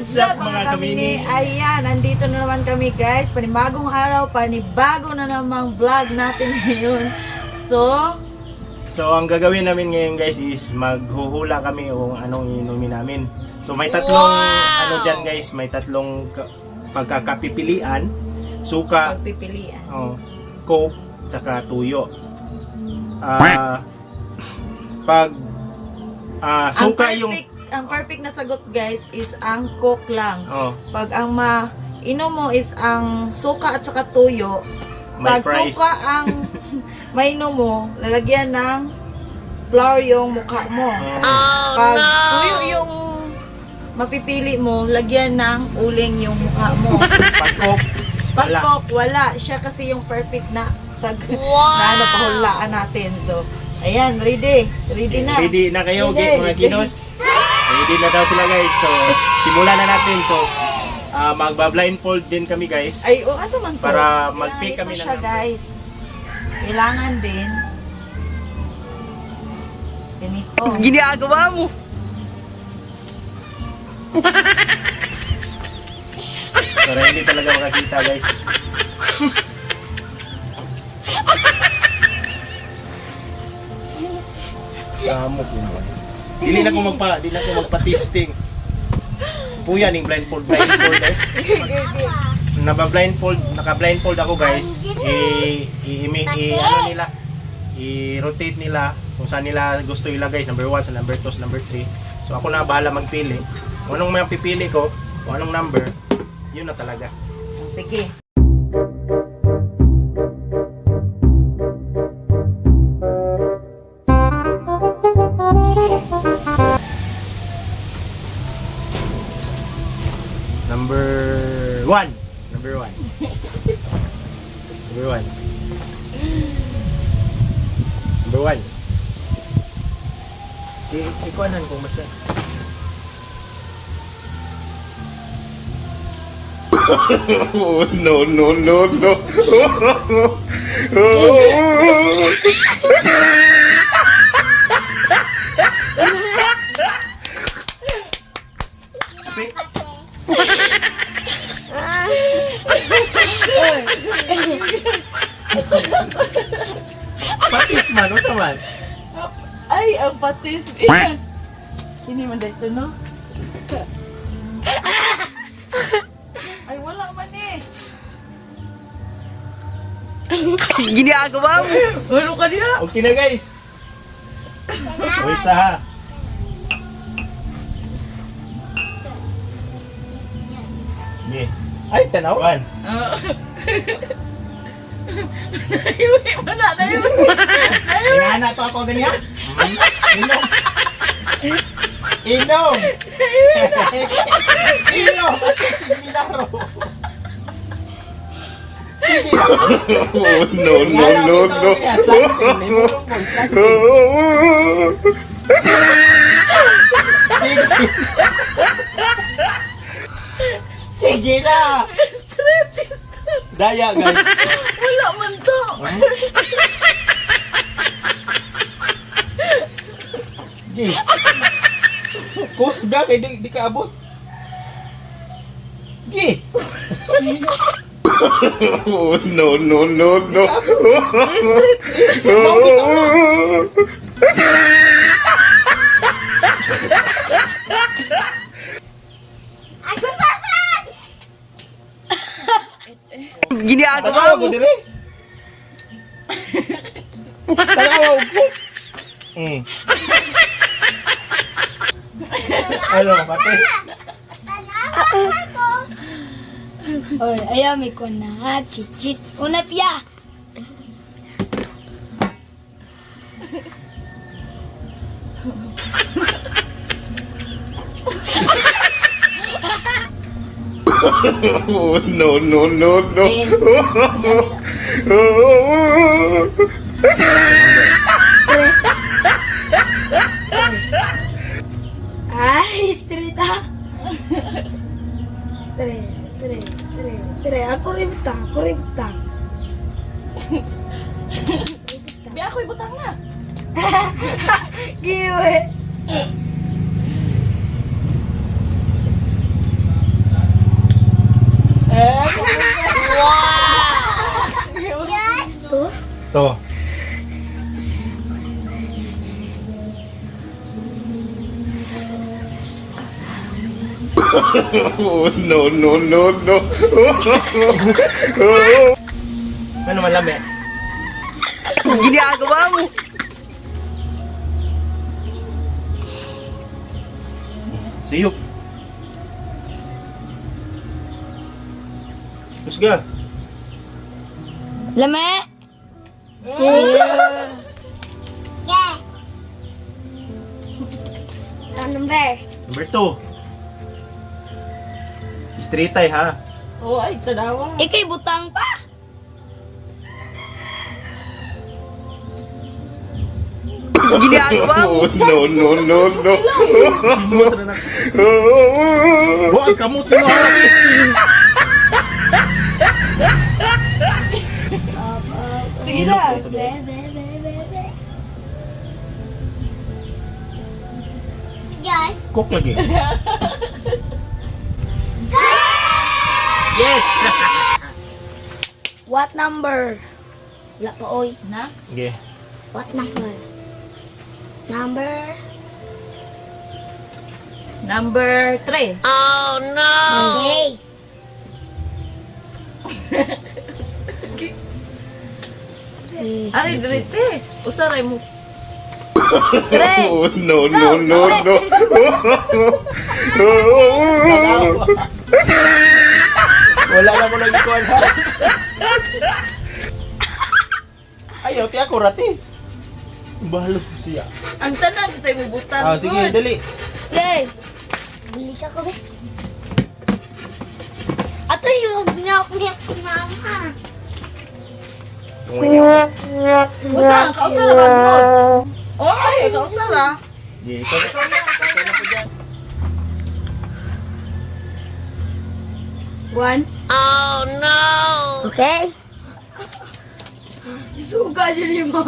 What's up mga kamini? Ayan, nandito na naman kami guys. Panibagong araw, panibago na namang vlog natin ngayon. So ang gagawin namin ngayon guys is maghuhula kami kung anong inumin namin. So may tatlong ano dyan guys, may tatlong pagkakapipilian. Suka, pagpipilian. Coke, tsaka tuyo. Suka ang perfect na sagot guys is ang Coke lang. Pag ang inom mo is ang suka at saka tuyo. May Pag price. suka ang mainom mo, lalagyan ng flour yung mukha mo. Pag tuyo yung mapipili mo, lagyan ng uling yung mukha mo. Pag Coke, wala. Siya kasi yung perfect na sagot na pahulaan natin. So, ayan, ready. Ready na. Ready na kayo, Ready. mga kinos? Ready na daw sila guys. So, simulan na natin. So, magba-blindfold din kami guys. Ay, asa man to? Para mag-pick kami ito ng siya number. guys. Kailangan din. Ganito. Ginagawa mo. Para hindi talaga makakita guys. Samok yun. Dili na ko magpa-testing. Puya ning blindfold eh. Naka-blindfold ako guys. I-rotate nila kung saan nila gusto ilagay, number 1 sa number 2 sa number 3. So ako na bahala magpili. Kung anong mapipili ko, kung anong number, yun na talaga. Sige. Number 1. Number 1. Number 1. Number 1. Ikuanan ko masya. Oh, no. Patis man, o man. Ay, ang patis. Sini man dito, no? Ay, wala man eh. Ginagawa mo. Ano ka niya? Okay na guys. Wait sa ha. Okay. Ay, tanawan. Ayuwi mo na, ayuwi. Ingana to ako ganyan. Inom. Inom. Inom. Sige, Milaro. Sige. Oh, no. Sige na. Daya guys. Wala man to. Gi. Kusga kay di ka abot. Gi. Oh, no. Ginagawa mo. dire. Tagawa ko. Ano, pati? Oy, ayaw mi ko na. Chichit. Una piya. Oh, no. Ay, strita. Tre. Ako rimta. Bi ako ibutang na. Giwe. Tuh. To. Oh, no, no, no, no. Ano malami? Ginagawa mo. Siyok. Kusga. Lame. Number. Number 2. Straight eye ha. Oh, ay, tadawa. Ikay butang pa. Ginagawa mo. Oh, no, no, no, no. Huwag kamot mo ha. Sige na. Yes. Cook lagi. Yes! What number? Wala pa, oy. Na? Okay. What number? Number? Number 3. Okay. Ari, direte. Usaray mo. Oh, no, no, no, no. Wala na mo lang ikuan ha. Ayaw, ti ako rati. Bahalo siya. Ang tanan, tayo mo butang. Ah, sige, dali. Okay. Bili ka ko, be. Ato yung niyak si mama. Usa, kausara ba mo? Oh, ay, kausara. Di, ikaw na po dyan. 1. Okay. Isuga siya ni mo.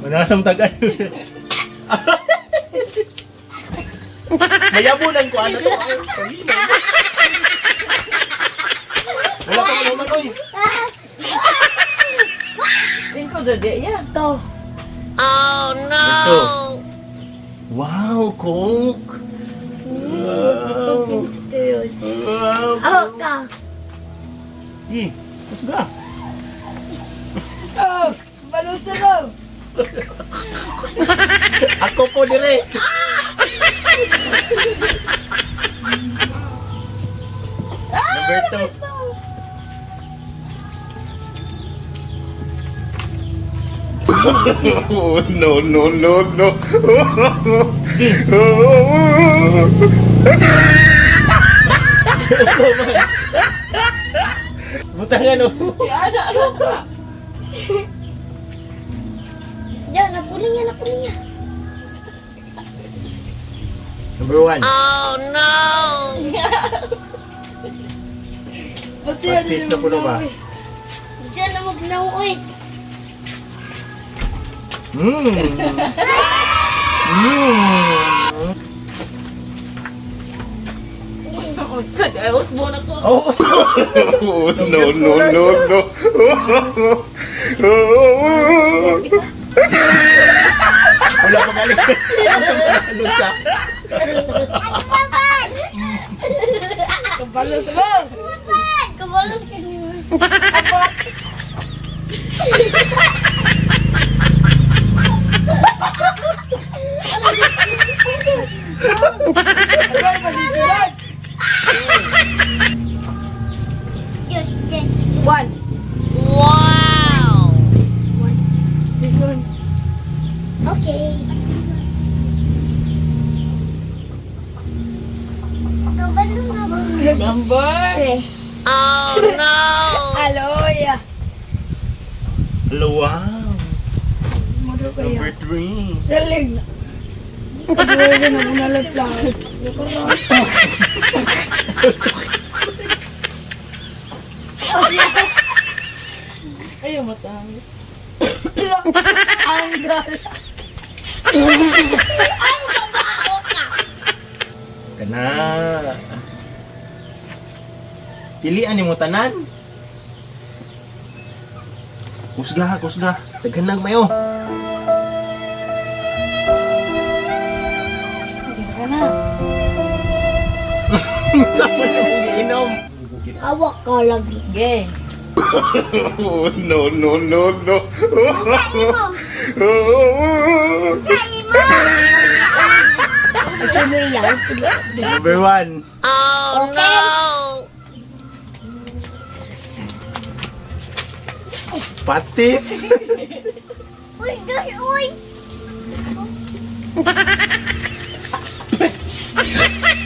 Manasam tagal. Mayabunan ko ano to. Wala ka naman oy. Tingko dadi ya. To. Ito. Wow, Coke. Wow. Ako ka. Kusga. Oh, balusa daw. Ako po dire. Number 2. Oh, no, no, no, no. Butangan o. Diyan, napuli niya. Number 1. Practice na po na ba? Diyan na magnauoy. Sa ayos mo na ko. Oh, Oh, no, no, no, no. wala pa galing. Ano sa? Kabalos mo! Kabalos ka niyo. Yes. 1. Wow! This one. Okay. Number 3. Aloy. Hello, wow. Mado kaya. Number 3. Saling. Kedua siya na bunalat lang. ayaw matang. Ang gal. Kana. Pilian ni mo tanan. Kusga, kusga. Daghan lang mayo. Hindi na. Sama na mong giinom. Awak ka lagi. Ge. No, no, no, no. Ito mo yan. Number 1. Patis. Uy, guys, uy.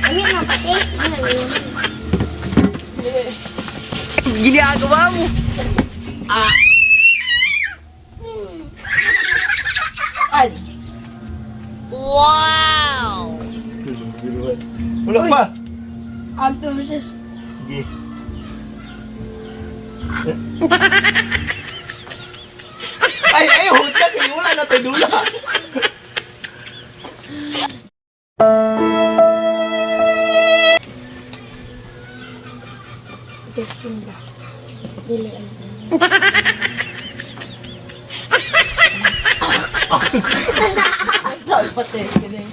Ano yung mga patis? Ano yun? Ginagawa mo. Ay. Wala pa. Anto mo siya. Sige. Ay, huwag ka. Wala na tayo dula. Question ba? Dili ay. Saan pati? Ganun.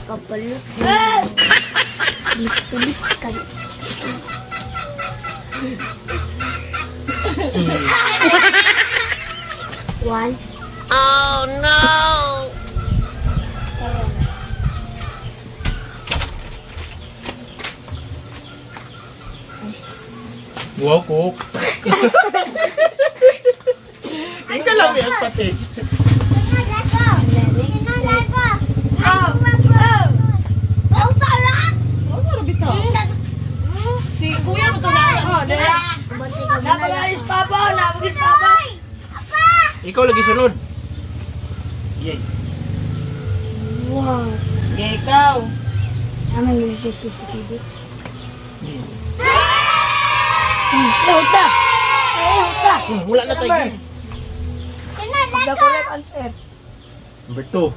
Kapalus ka. Tulis ka. One. Wow, cook. Tingka lang yung patis. Oh, sarap ito. Si kuya mo ito na. Napagalis pa po! Napagalis pa po! Ikaw lagi sunod. Yay. Wow! Ge, ikaw. Naman yung CCTV. Lauta! Lauta! Wala na tayo. The correct answer. Number 2.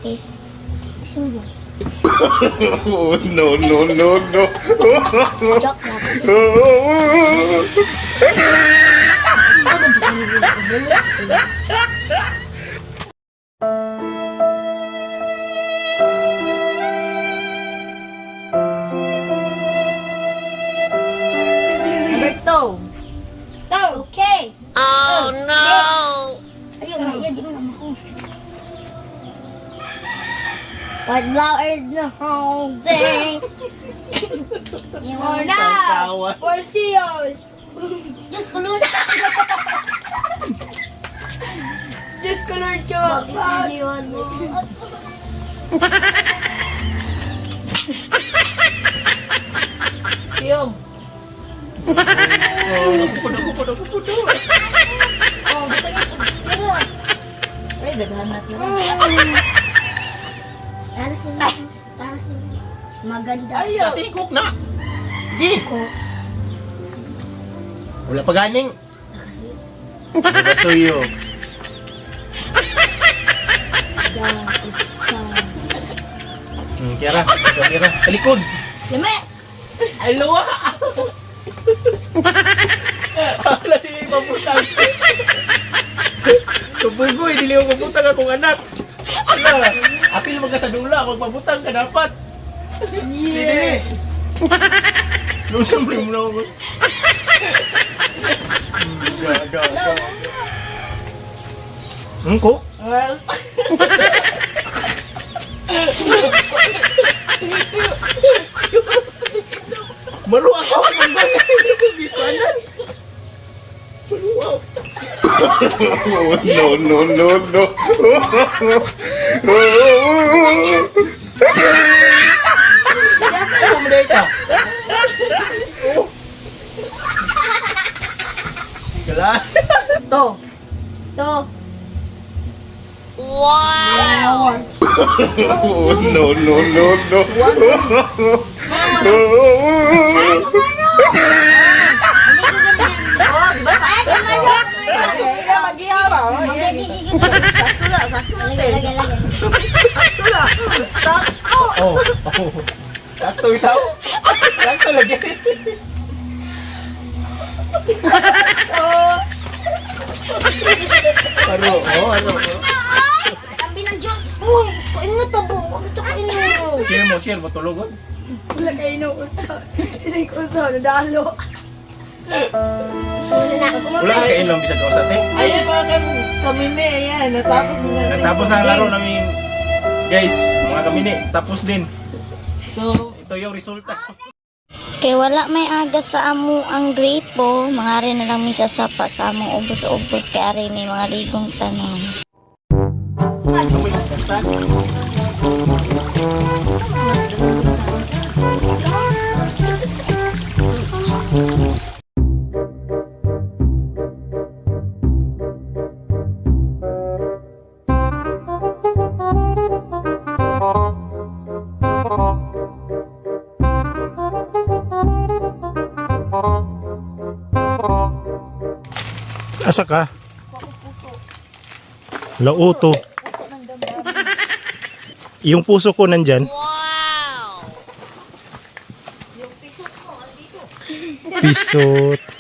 Taste. Sumo. No, no, no, no. Joke lang. Number 2. Okay. Ayun, ayun, di mo naman ako. What love is the whole thing. Or Tawa. For serious. Diyos ko, Lord. Diyos ko, Lord, ka mapag. Yung. Kupudo. Oh, gusto niyo. Tara. Ay, daghan na tira. Taras mo. Maganda. Ayaw. Ate, cook na. Gi. Wala pa ganing. Nakasuyo. It's time. Kira. Talikod. Lame! Alawa. Wala din mabutang. Kabugoy, dili mo mabutang akong anak. Ala, apil mo ka sa dula, magpabutang ka dapat. Dili. Lusong mo na ako. Ga. Cook? Well, Maru ako ang gitwanan. Maru. No, no, no, no. Ano mo dito? Gala. to. To. No, no, no, no. Oh, di ba sa akin? Iya, mag-iya ba? Oh, iya. Lagay, lagay, lagay. Oh. Sakto itaw. Sakto lagi. Ano? Ano? Ang binadyan. Uy, kain mo tabo. Huwag ito kain mo. Share mo tulogon. Wala kayo na usa. Isay ko usa, nadalo. Wala ka kainom bisag ka usate. Ayan mga kamine, ayan. Natapos na natin. Natapos ang laro namin. Guys, mga kamini, tapos din. So, Ito yung resulta. Kay wala may aga sa amo ang gripo, mga rin na lang misasapa sa among ubos-ubos kay ari may mga ligong tanom. Asa ka? Lauto. Yung puso ko nandyan. Wow! Yung pisot ko, andito. Pisot.